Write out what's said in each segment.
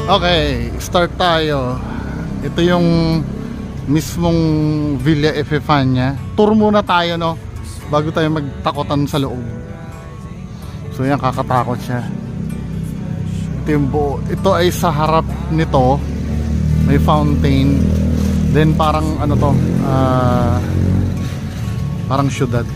Okay, start tayo. Ito yung mismong Villa Epifania. Tour muna tayo, no, bago tayo magtakotan sa loob. So yan, kakatakot siya. Ito yung buo. Ito ay sa harap nito may fountain. Then parang ano to, parang syudad.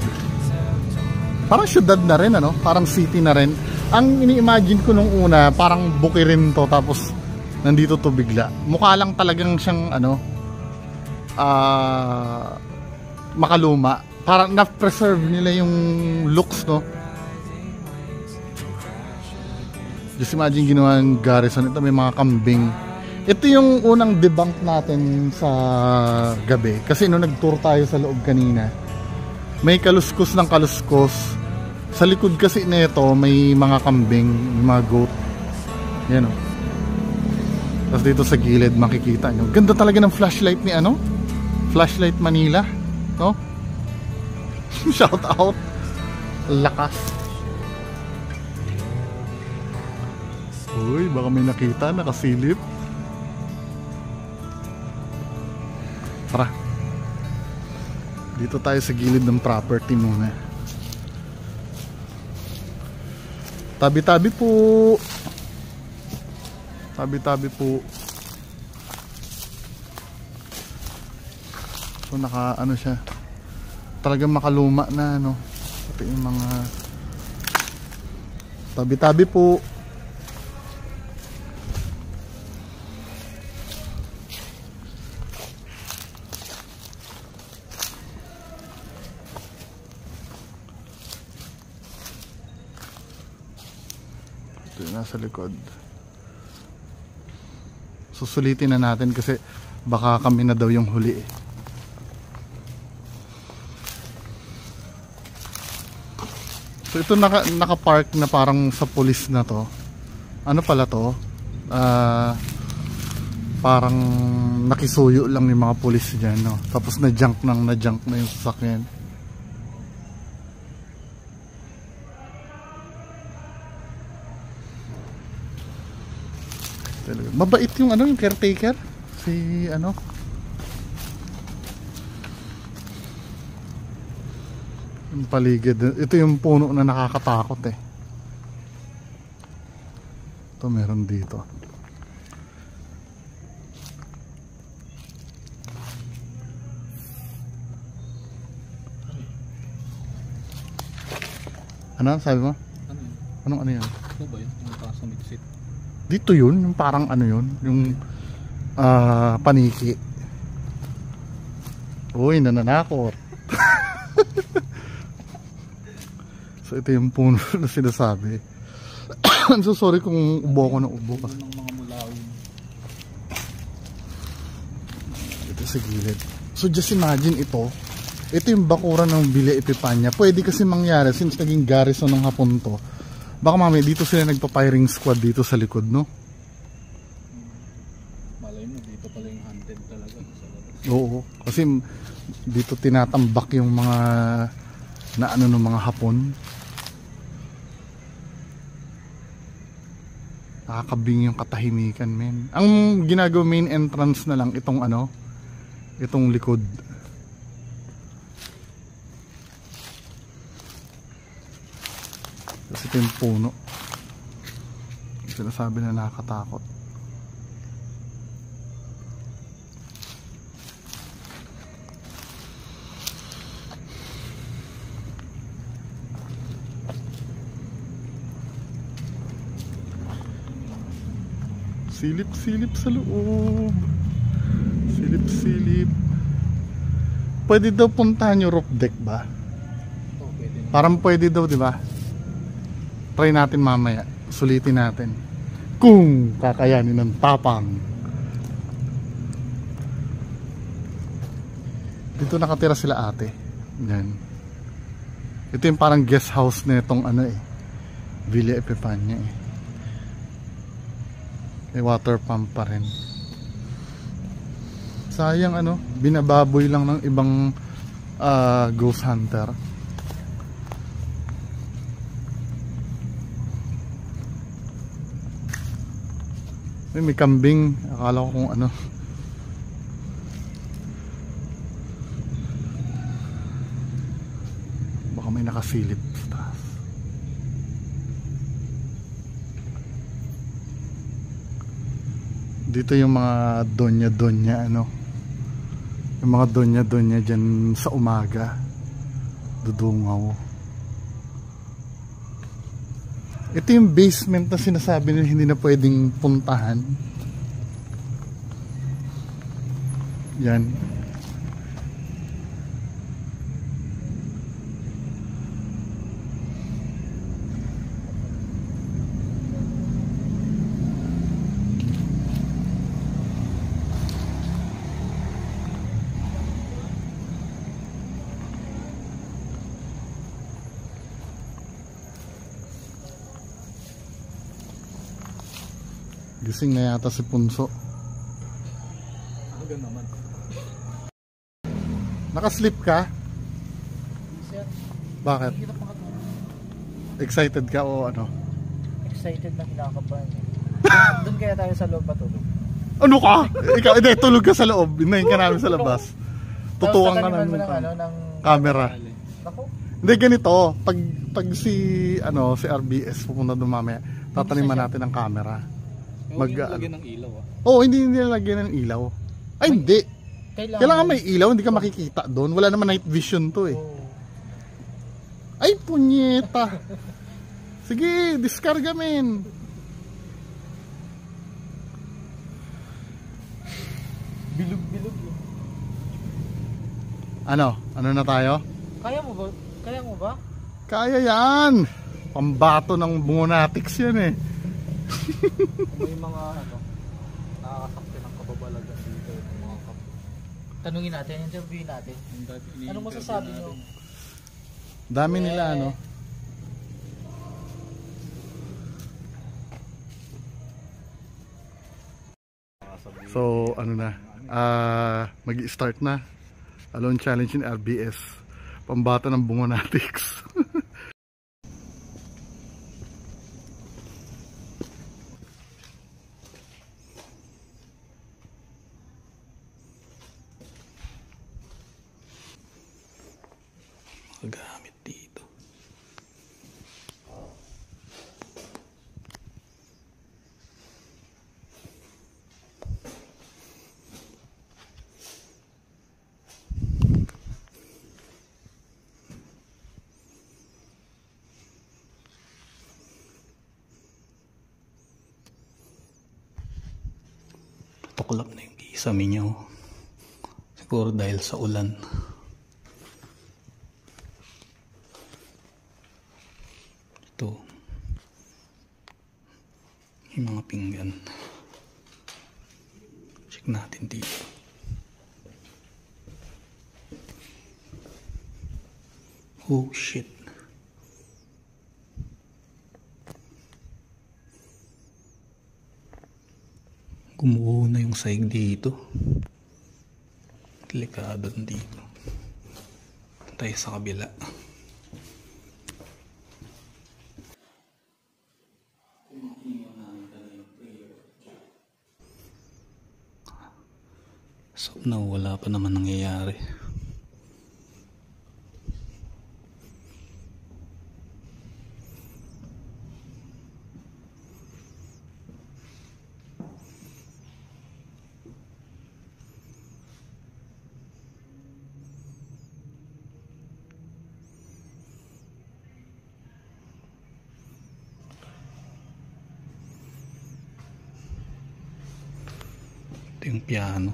Parang syudad na rin, ano? Parang city na rin. Ang ini-imagine ko nung una, parang bukirin to, tapos nandito to bigla. Mukha lang talagang siyang ano, makaluma. Parang na-preserve nila yung looks, no? Just imagine ginawa ng garrison. Ito may mga kambing. Ito yung unang debunk natin sa gabi. Kasi nung nag-tour tayo sa loob kanina, may kaluskos ng kaluskos. Sa likod kasi nito may mga kambing, may mga goat. Yan o. Tapos dito sa gilid makikita nyo. Ganda talaga ng flashlight ni ano? Flashlight Manila, no? Shout out. Lakas. Uy, baka may nakita, nakasilip. Tara. Dito tayo sa gilid ng property muna. Tabi-tabi po. Tabi-tabi po. So naka ano siya, talagang makaluma na, ano. Pati yung mga tabi-tabi po. Nasa likod. Susulitin na natin kasi baka kami na daw yung huli eh. So ito naka-park na parang sa police na to. Ano pala to? Parang nakisuyo lang yung mga police dyan, no? Tapos na-junk na yung sasakyan. Mabait yung ano, yung caretaker, si ano, yung paligid. Ito yung puno na nakakatakot eh. Ito meron dito. Ano sabi mo? Anong ano yan? Ano ba yun? Yung kasamiksit. Dito yun, yung parang ano yun, yung paniki. Uy, nananakot. So ito yung puno na sinasabi. I'm so sorry kung ubo ko ng ubo. Ito sa gilid. So just imagine ito yung bakuran ng Villa Epifania. Pwede kasi mangyari since naging garrison ng Hapon to. Baka mamaya dito sila nagpa-firing squad dito sa likod, no? Malay mo, dito pala yung hunted talaga. Oo, kasi dito tinatambak yung mga na ano ng mga Hapon. Nakakabing yung katahimikan, men. Ang ginagawa main entrance na lang itong ano, itong likod. Kasi ito yung puno. Sinasabi na nakakatakot. Silip-silip sa loob. Silip-silip. Pwede daw puntahan yung roof deck ba? Oh, pwede. Parang pwede daw, di ba? Try natin mamaya. Sulitin natin. Kung kakayanin ng tapang. Dito nakatira sila ate. Yan. Ito yung parang guest house na itong ano eh, Villa Epifania eh. May water pump pa rin. Sayang ano, binababoy lang ng ibang ghost hunter. May kambing. Akala ko kung ano. Baka may nakasilip sa taas. Dito yung mga donya-donya ano. Yung mga donya-donya dyan sa umaga. Dudungaw. Ito yung basement na sinasabi nila hindi na pwedeng puntahan. Yan. Gising na yata si Punso. Aga naman. Naka-sleep ka? Sir, Bakit? hindi kita makatulog. Excited ka o ano? Excited na kinakabahan. Doon kaya tayo sa loob matulog. Ano ka? Ikaw, hindi, tulog ka sa loob. Inayin ka namin sa labas. Tutuwang ka Tapos namin tataniman mo ng, ng camera. Ako, Hindi, ganito. Pag si RBS pupunta doon mamaya, tataniman natin ng camera. Huwag yung lagyan ng ilaw ah. Oo, hindi nilagyan ng ilaw. Ay, hindi. Kailangan may ilaw, hindi ka makikita doon. Wala naman night vision to eh. Oh. Ay, punyeta. Sige, diskarga men. Bilog-bilog eh. Ano? Ano na tayo? Kaya mo ba? Kaya mo ba? Kaya yan. Pambato ng bungonatics yan eh. May mga ano, nakakasakti ng kababalagan dito. Yung mga Tanungin natin, interviewin natin. Ano masasabi nyo? Dami nila ano. So ano na, mag-i-start na Alone Challenge in RBS. Pambata ng bungonatics. Magamit dito. Tuklap na yung kisame niya. Siguro dahil sa ulan. Ito. Yung mga pinggan. Check natin dito. Oh shit. Gumuho na yung saig dito. Delikado dito. Tayo sa kabila. So na wala pa naman nangyayari. Ito yung piano.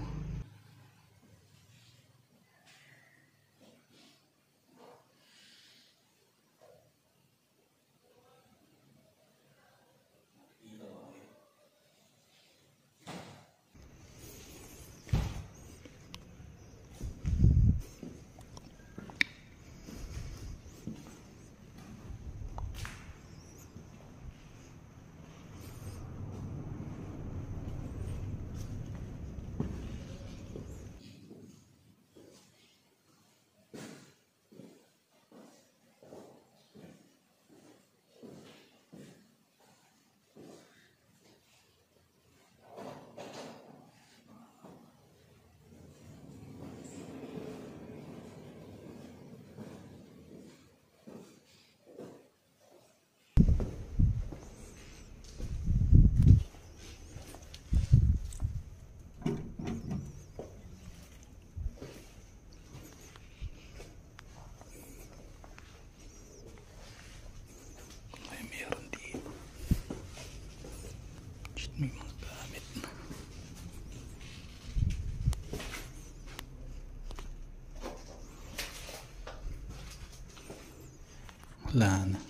Wala na.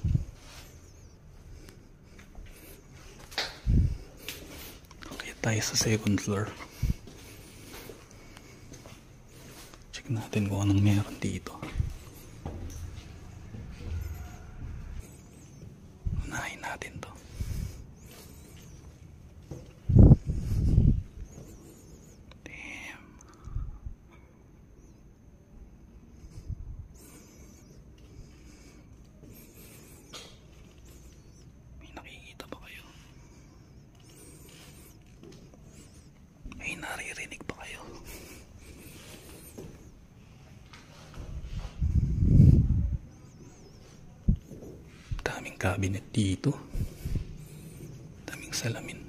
Okay, tayo sa second floor. Check natin kung anong meron dito. Unahin natin to. Damn. May nakikita ba kayo? May naririnig ba kayo? Daming cabinet dito. Daming salamin.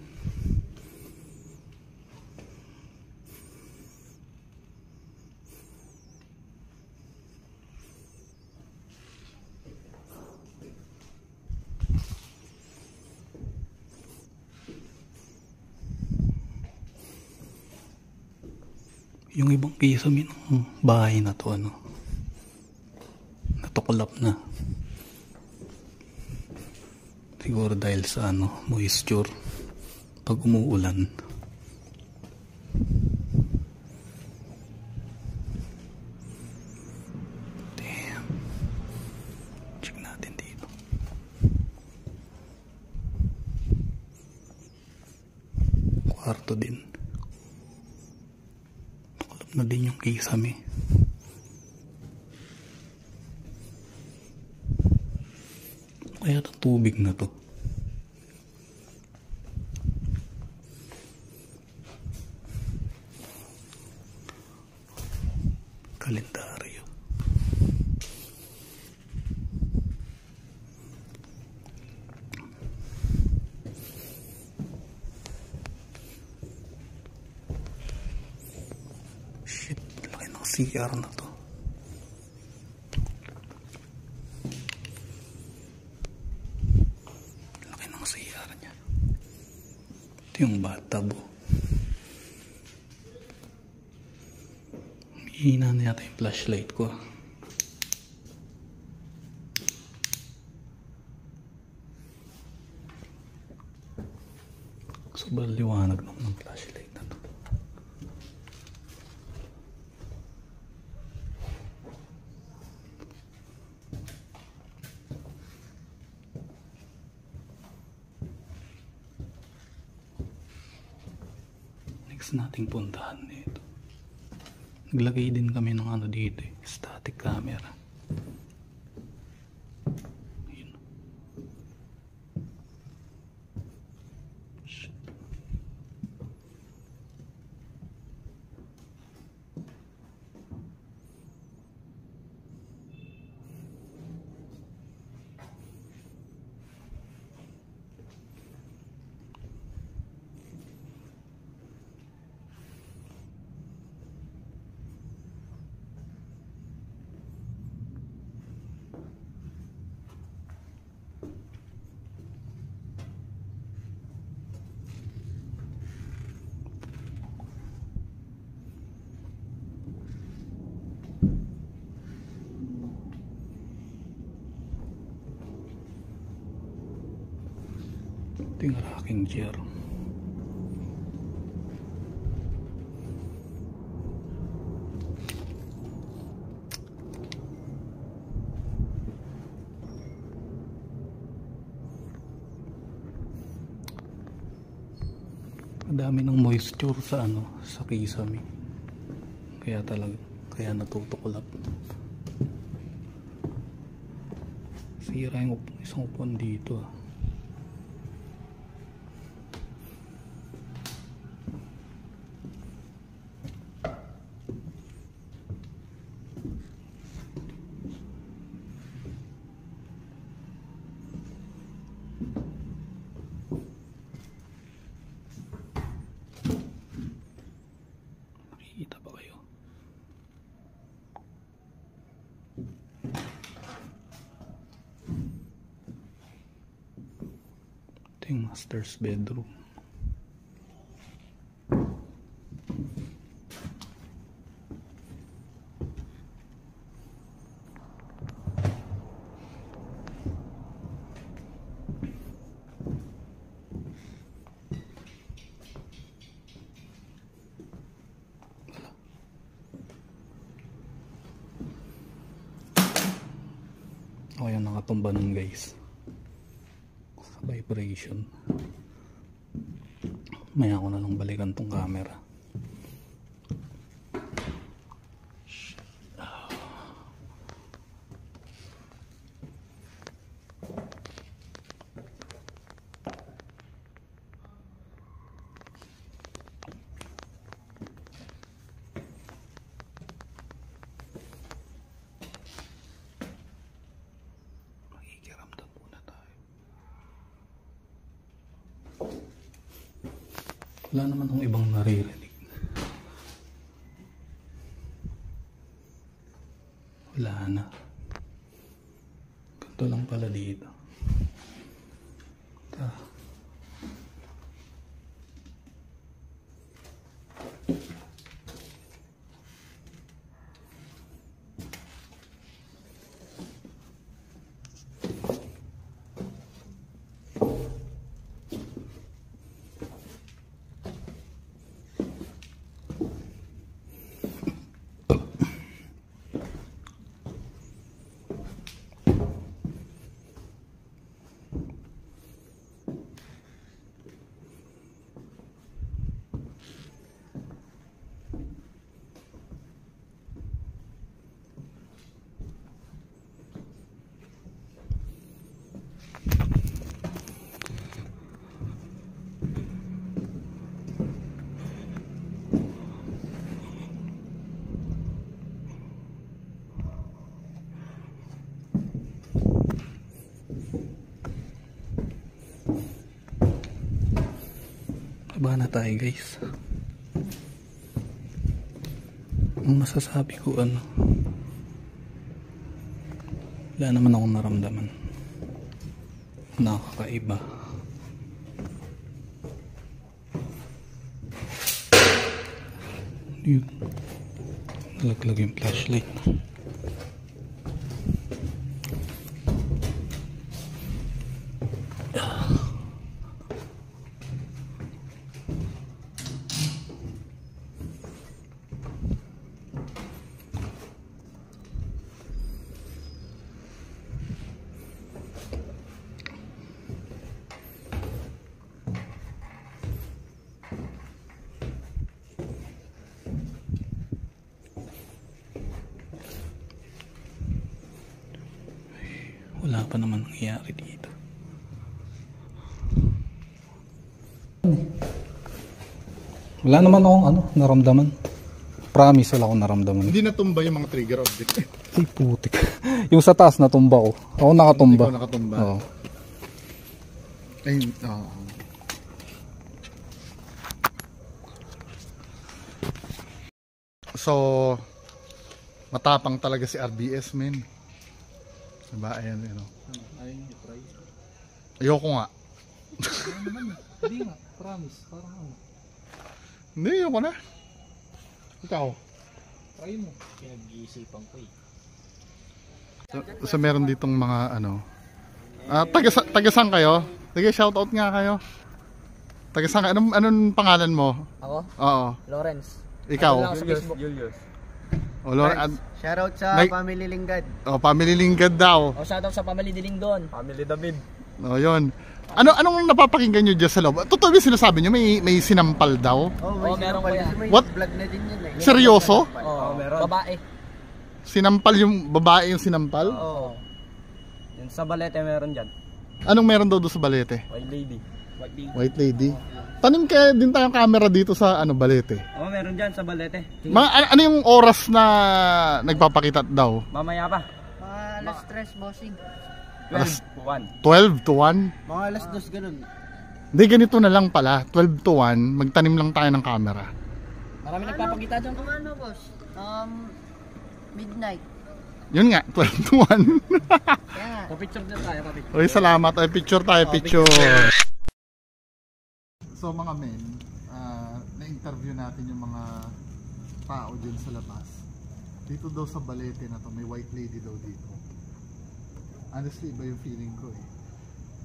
Yung ibang kisame ng bahay na to, ano, natuklap na. Siguro dahil sa ano, moisture pag umuulan. Damn. Check natin dito. Kwarto din. Nakulap na din yung kisame. Kaya itong tubig na to. Kalendaryo. Shit, laki ng CR na to. Ito yung bathtub. Hihina na yata yung flashlight ko. Sobrang liwanag naman ng flashlight na to. Nating puntahan nito. Naglagay din kami ng ano dito, static camera. Yun. Shit. Ito yung rocking chair. Madami ng moisture sa ano, sa kisame. Kaya natutuklap. Sira yung isang upuan dito. Nakikita ba kayo? Ito yung master's bedroom. ako yung nakatumba nun guys sa vibration. Maya ko na lang balikan tong camera. Wala naman akong ibang naririnig. Wala na. Ganito lang pala dito. Baba na tayo guys. Ang masasabi ko wala naman akong naramdaman nakakaiba. Yun, nalaglag yung flashlight. Wala pa naman nangyayari dito. Wala naman akong naramdaman. Promise wala akong naramdaman. Hindi natumba yung mga trigger object. Ay putik. Yung sa taas natumba ko. Ako nakatumba. Ikaw nakatumba. Oo. Ay, So, matapang talaga si RBS, men. Diba? Ayan, Ayun yung try. Ayoko nga. Hindi nga. Promise. Parang Hindi, ayoko na. Ikaw. Try mo. Pinag-iisipan ko eh. So meron ditong mga taga-saan kayo? Sige, shoutout nga kayo. Taga-saan ka? Anong pangalan mo? Ako? Oo. Lawrence. Ikaw? Ano lang sa Facebook? Julius. Shoutout sa Family Linggad. Family Linggad daw. Shoutout sa Family Dilingdon. Family David. Yun. Anong napapakinggan nyo dyan sa loob? Totoo ba sinasabi nyo may sinampal daw? May meron ko yan. What? Vlog na din yun eh. Seryoso? Meron. Babae. Sinampal yung babae yung sinampal? Oo. Yung sa Balete meron dyan. Anong meron daw doon sa Balete? White lady. White lady. Tanim kaya din tayong camera dito sa Balete. Meron dyan sa Balete. Ano yung oras na nagpapakita daw? Mamaya pa. Alas 3 bossing. 12 to 1? Mga alas 2 ganun. Hindi, ganito na lang pala. 12 to 1, magtanim lang tayo ng camera. Marami nagpapakita dyan. Boss? Midnight. Yun nga, 12 to 1. Yeah. Pa-picture din tayo, pa-picture. Okay, salamat. Picture tayo, picture. So mga men, na-interview natin yung mga tao dyan sa labas. Dito daw sa Balete na to, may white lady daw dito. Honestly, iba yung feeling ko eh.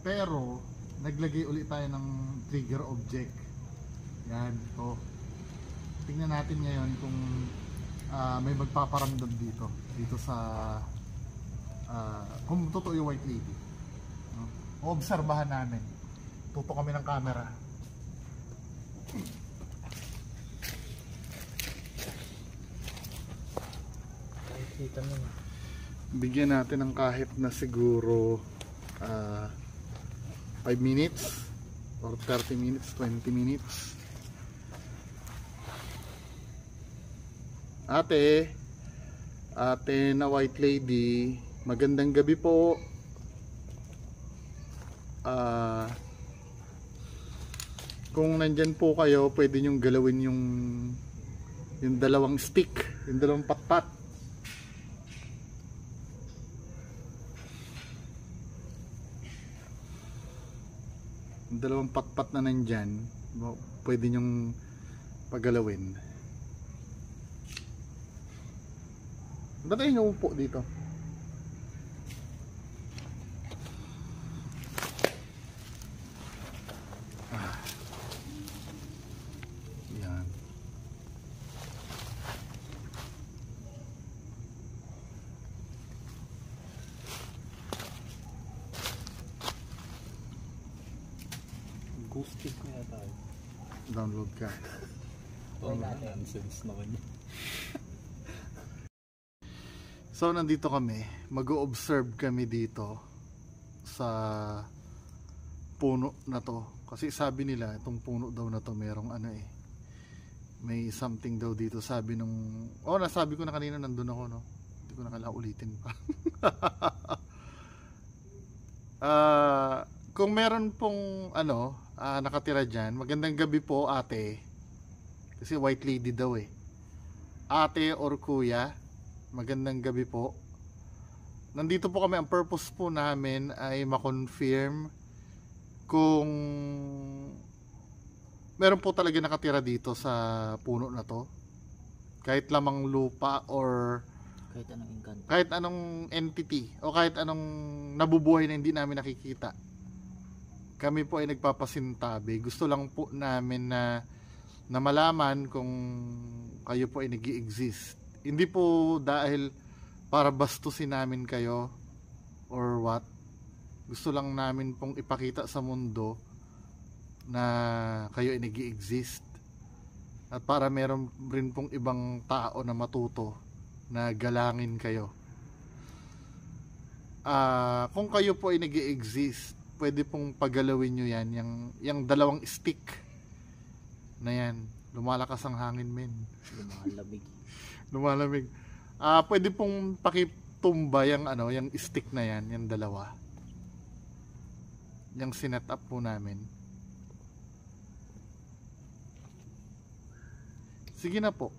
Pero, naglagay ulit tayo ng trigger object. Yan, to. Tingnan natin ngayon kung may magpaparamdam dito sa kung totoo yung white lady. Obserbahan namin. Tuto kami ng camera. Kita mo. Bigyan natin ng kahit na siguro 5 minutes or 30 minutes, 20 minutes. Ate na white lady, magandang gabi po. Kung nandyan po kayo, pwede nyong galawin yung dalawang stick, yung dalawang patpat. Yung dalawang patpat na nandyan, pwede nyong pagalawin. Ba't tayo naupo dito? Yan. Ghosted ko yata tayo. Download ka. Oh, nonsense naman yun. So nandito kami, mag-o-observe kami dito sa puno na to. Kasi sabi nila, itong puno daw na to merong may something daw dito. Sabi nung, nasabi ko na kanina, nandun ako, no? Hindi ko na kailangan ulitin pa. Kung meron pong nakatira dyan, magandang gabi po ate. Kasi white lady daw ate or kuya, magandang gabi po. Nandito po kami, ang purpose po namin ay ma-confirm kung meron po talaga nakatira dito sa puno na to. Kahit lamang lupa or kahit anong entity o kahit anong nabubuhay na hindi namin nakikita. Kami po ay nagpapasintabi. Gusto lang po namin na malaman kung kayo po ay nag-i-exist. Hindi po dahil para bastusin namin kayo or what. Gusto lang namin pong ipakita sa mundo na kayo ay nag-i-exist. At para meron rin pong ibang tao na matuto na galangin kayo. Kung kayo po ay nag-i-exist, pwede pong pagalawin nyo yan. Yung dalawang stick na yan. Lumalakas ang hangin, men. Lumalamig. Pwede pong pakitumba yung stick na yan, yung dalawa. Yung sinet up po namin. Sige na po.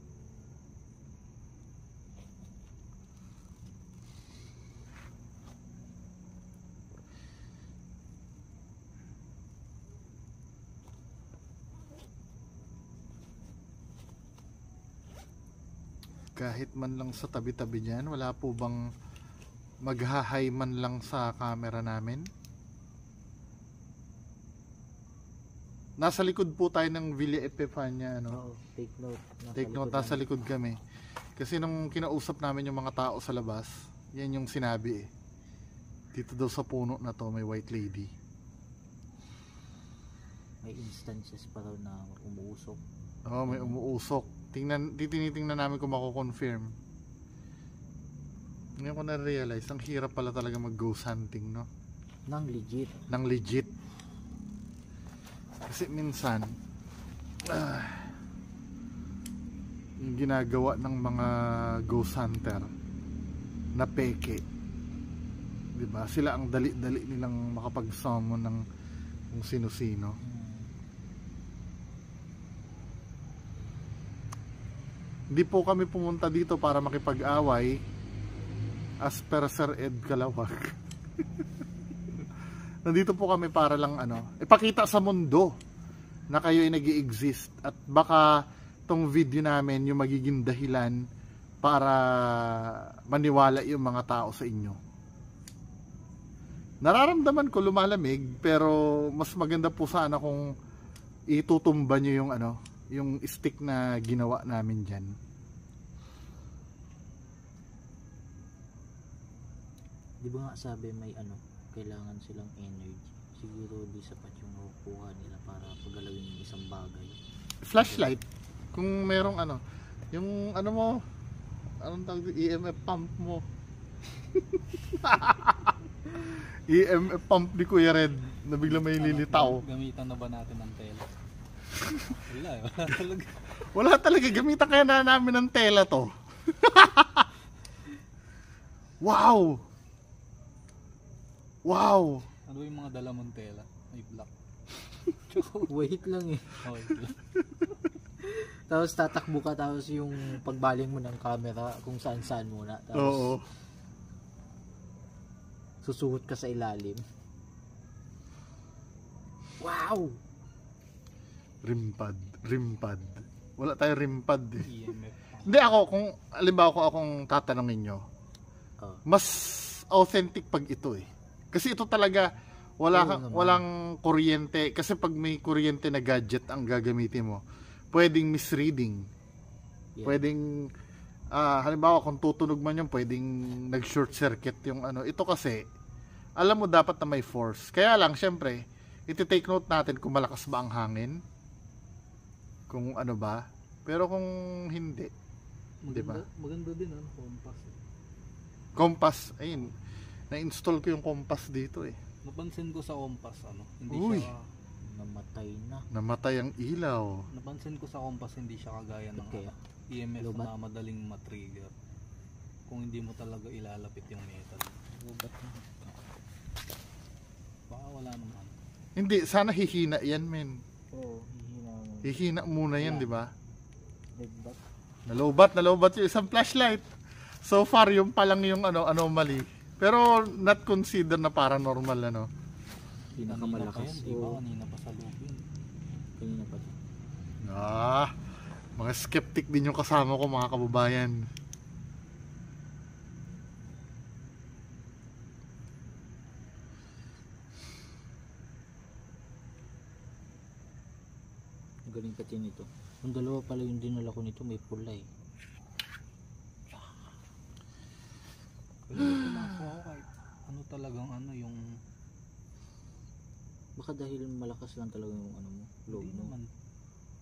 Kahit man lang sa tabi-tabi dyan, wala po bang maghahay man lang sa camera namin? Nasa likod po tayo ng Villa Epifania, Take note. Take note, nasa likod kami. Kasi nung kinausap namin yung mga tao sa labas, yan yung sinabi Dito daw sa puno na to may white lady. May instances pa raw na umuusok. May umuusok. Tinitingnan namin kung mako-confirm. Ngayon ko na-realize, ang hirap pala talaga mag-ghost hunting, no? Nang legit. Kasi minsan, yung ginagawa ng mga ghost hunter na peke, diba? Sila ang dali-dali nilang makapag-summon ng kung sino-sino. Hindi po kami pumunta dito para makipag-away as per Sir Ed Kalawag. Nandito po kami para lang ipakita sa mundo na kayo ay nag-i-exist at baka tong video namin yung magiging dahilan para maniwala yung mga tao sa inyo. Nararamdaman ko lumalamig, pero mas maganda po sana kung itutumba nyo yung yung stick na ginawa namin dyan. Di ba nga sabi may ano, kailangan silang energy. Siguro di sapat yung nakukuha nila para pagalawin yung isang bagay. Flashlight. Kung merong ano, yung ano mo, anong tawag dito? EMF pump mo. EMF pump ni Kuya Red na bigla may lilitaw. Gamitan na ba natin ng tela? Wala talaga. Wala talaga, gamitan kaya na namin ng tela to. Wow! Wow! Ano yung mga dala mong tela? May black. Wait lang eh. Okay lang. Tapos tatakbo ka, tapos yung pagbaling mo ng camera kung saan-saan muna. Tapos Oo. susuhot ka sa ilalim. Wow! Rimpad. Rimpad. Wala tayong rimpad eh. EMF. Hindi ako, kung alimbawa ko akong tatanungin nyo, mas authentic pag ito eh. Kasi ito talaga, walang kuryente. Kasi pag may kuryente na gadget ang gagamitin mo, pwedeng misreading. Yeah. Pwedeng, halimbawa kung tutunog man yun, pwedeng nag-short circuit yung ano. Ito kasi, alam mo dapat na may force. Kaya lang, syempre, iti-take note natin kung malakas ba ang hangin. Kung ano ba. Pero kung hindi, Maganda, diba? maganda din ano, compass. Compass, ayun. Na-install ko yung compass dito eh. Napansin ko sa compass ano, hindi Uy. siya Namatay na. Namatay ang ilaw. napansin ko sa compass hindi siya kagaya ng Kaya? EMF Lobat? na madaling matrigger. Kung hindi mo talaga ilalapit yung metal. Lobat na. Baka wala naman. Hindi, sana hihina yan, men. Oo, hihina mo. Hihina muna yan, di ba? Deadbat. Nalobat yung isang flashlight. So far, yung pa lang yung anomaly. Pero not consider na paranormal, ano. Pinakamalakas. Di ba? Kanina pa sa loob yun. Kanina pa. Mga skeptic din yung kasama ko, mga kababayan. Galing pati nito. Yung dalawa pala yung dinala ko nito, may pula eh. Pero pumasok ako kahit ano talagang ano yung Baka dahil malakas lang talaga yung ano mo, loob hindi mo. naman.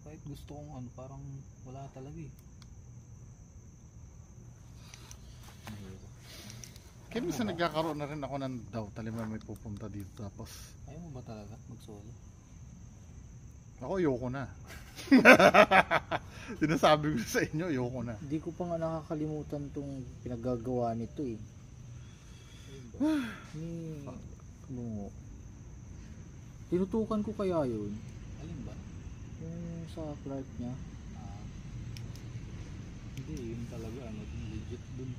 Kahit gusto kong ano parang wala talaga eh. Mahirap. Kaya minsan nagkakaroon na rin ako ng doubt. Alam may pupunta dito. Tapos, Ayaw mo ba talaga mag-solo? ako ayoko na. Sinasabi ko sa inyo, ayoko na. Hindi ko pa nga nakakalimutan tong pinagagawa nito eh. Ni bungo. Tinutukan ko kaya yun. Alin ba? Yung sa Clark niya. Ah, hindi, yun talaga ano, legit dun.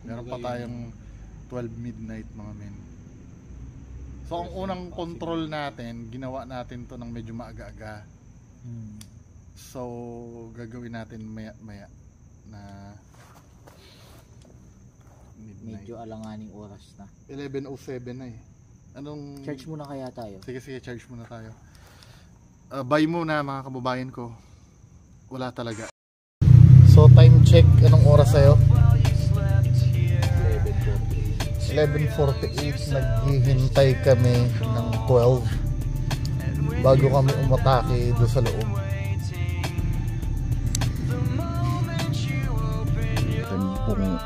Meron pa tayong 12 midnight, mga men. So, ang unang control natin, ginawa natin to ng medyo maaga-aga. So, gagawin natin maya-maya na midnight. Medyo alanganing oras na. 11:07 na eh. Anong... Charge muna kaya tayo. Sige, charge muna tayo. Buy muna, mga kababayan ko. Wala talaga. So, time check. Anong oras sa'yo? 11:48. Naghihintay kami ng 12 bago kami umatake doon sa loob. Tempong